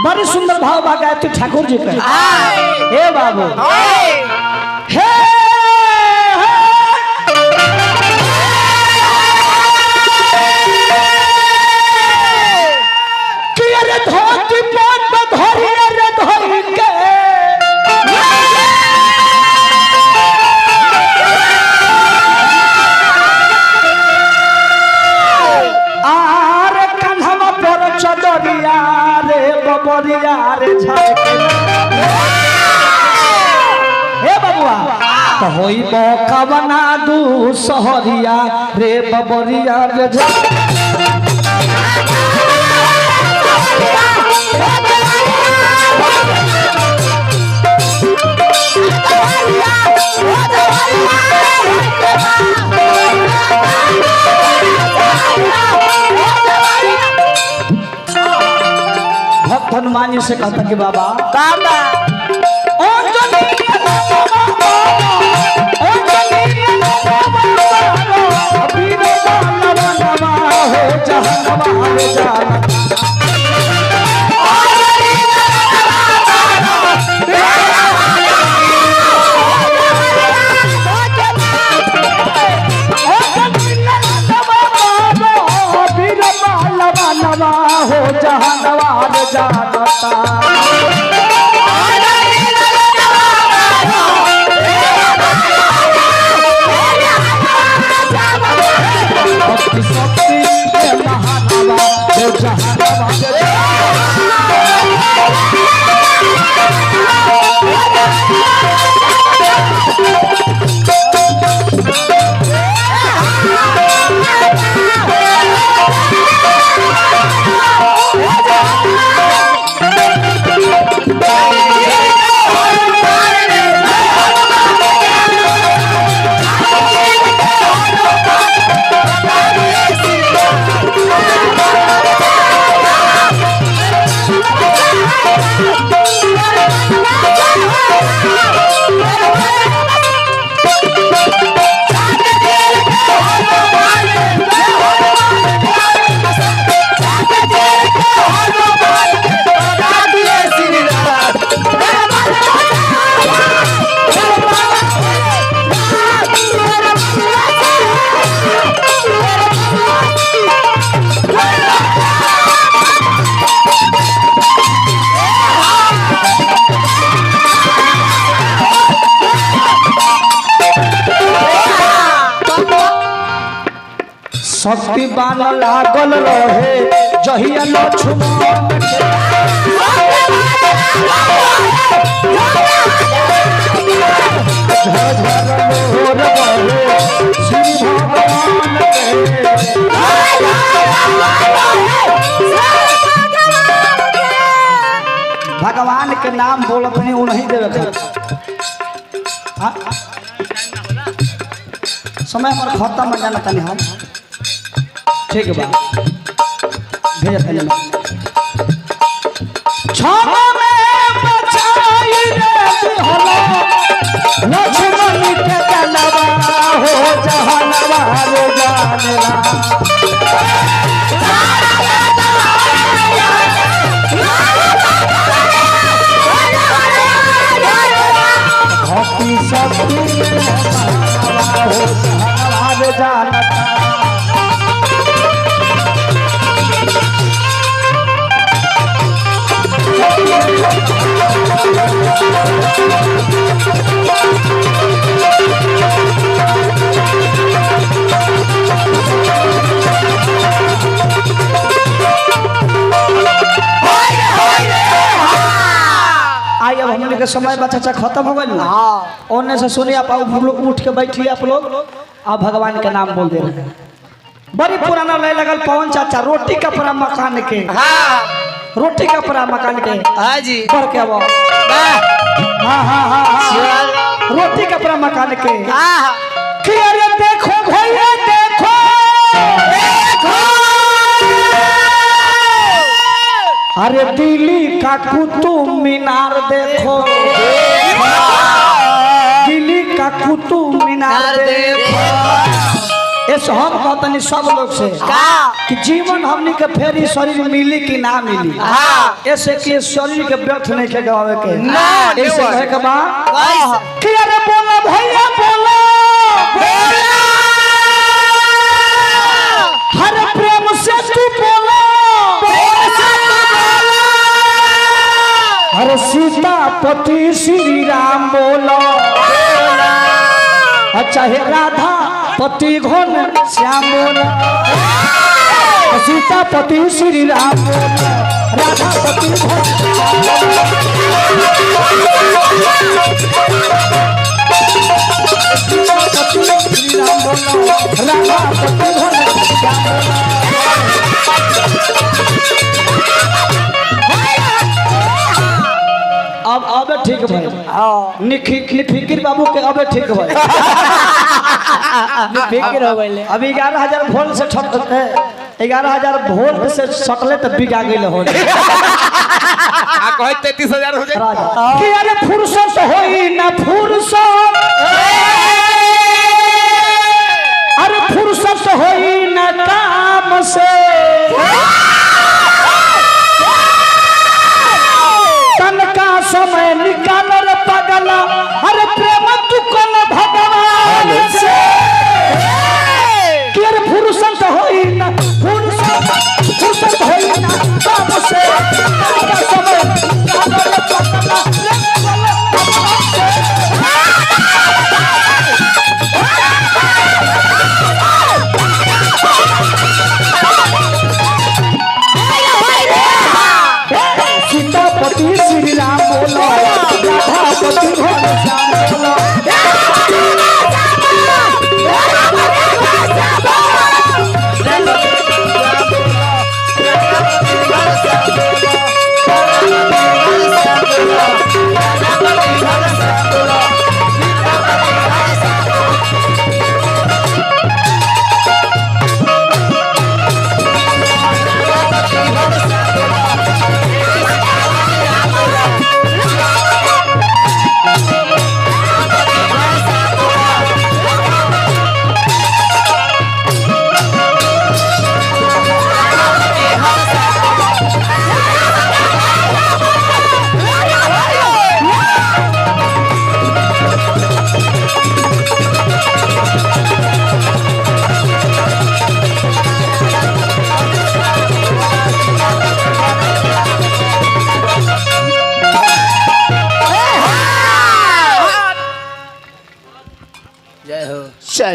बड़ी सुंदर भाव बा गायत्री ठाकुर जी का। हे बाबू हे धोती पोत धरी रे धोई के आर कन्हवा पर चदरिया रे बबरिया रे छाके हे बबुआ तो होई बकवना दू सहरिया रे बबरिया रे भक्त हनुमान जी से कहता कि बाबा हो जहानवार जानता भक्ति शक्ति महानवा हो जहानवार शक्ति बान लागल रहे जहिया लक्ष्मण भगवान के नाम बोलत नहीं उन्हीं देवे समय हमारा खत्म हो जाना तनी हम ठीक है बा भेज पहले छामा में बचाई रे होला लक्ष्मण के कलवा हो जहानवा रे जानेला भक्ति शक्ति हो जहानवा रे जानता आई अब हमने के समय बच्चा खत्म हो गई। ओने से सुनिए आप लोग उठ के बैठिए आप लोग अब भगवान के नाम बोल दे रहे हैं। बड़ी पुराना लय लगल पवन चाचा रोटी कपड़ा मकान के रोटी कपड़ा मकान के हाँ जी पर के वो हाँ हाँ हाँ रोटी कपड़ा मकान के अरे देखो भैया देखो अरे दिल्ली का कुतुब मीनार देखो दिल्ली का कुतुब मीनार देखो ऐसे हम कहतनी सब लोग से कि जीवन हमनी के फेरी शरीर मिली कि ना मिली ऐसे कि शरीर के व्यर्थ नहीं के गवावे के ऐसे कहे के बा कि अरे बोला भैया बोला हर प्रेम से तू बोला हर सीतापति श्री राम बोला अच्छा हे राधा पति घन श्याम बोला सीतापति श्री राम बोला राधा पति घन सीतापति श्री राम बोला राधा पति घन श्याम अब ठीक भाई निफिकिर बाबू के अब ठीक भाई निफिकिर हो गए अब 11,000 वोल्ट से 11,000 वोल्ट से सटले तो बिगा गई हो आ कहे 33,000 हो जाए कि अरे फुर्सत होई ना फुर्सत अरे फुर्सत हो